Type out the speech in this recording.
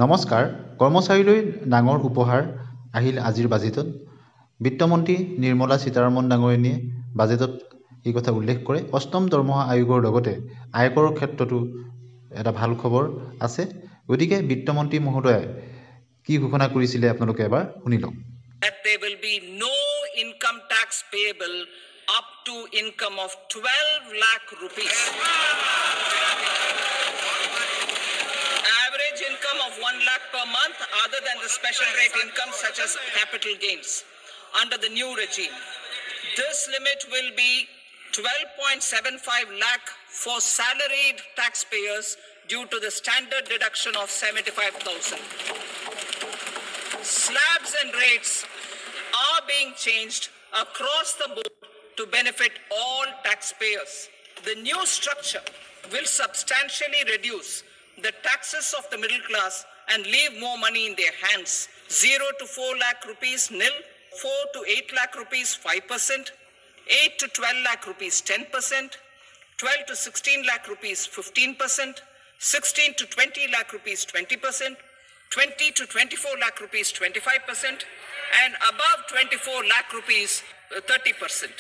নমস্কাৰ কৰ্মচাৰীলৈ ডাঙৰ উপহাৰ আহিল আজিৰ বাজেটত বিত্তমন্ত্ৰী নিৰ্মলা সীতাৰমণ ডাঙৰীয়ানীয়ে বাজেটত এই কথা উল্লেখ কৰে অষ্টম দৰমহা আয়োগৰ লগতে আয়কৰৰ ক্ষেত্ৰতো এটা ভাল খবৰ আছে গতিকে বিত্তমন্ত্ৰী মহোদয়ে কি ঘোষণা কৰিছিলে আপোনালোকে এবাৰ শুনি লওক that there will be no income tax payable up to income of 12 lakh rupees. Average income of 1 lakh per month other than the special rate income such as capital gains under the new regime. This limit will be 12.75 lakh for salaried taxpayers due to the standard deduction of 75,000. Slabs and rates are being changed across the board to benefit all taxpayers. The new structure will substantially reduce the taxes of the middle class and leave more money in their hands. 0 to 4 lakh rupees nil, 4 to 8 lakh rupees 5%, 8 to 12 lakh rupees 10%, 12 to 16 lakh rupees 15%, 16 to 20 lakh rupees 20%, 20 to 24 lakh rupees 25%, and above 24 lakh rupees 30%.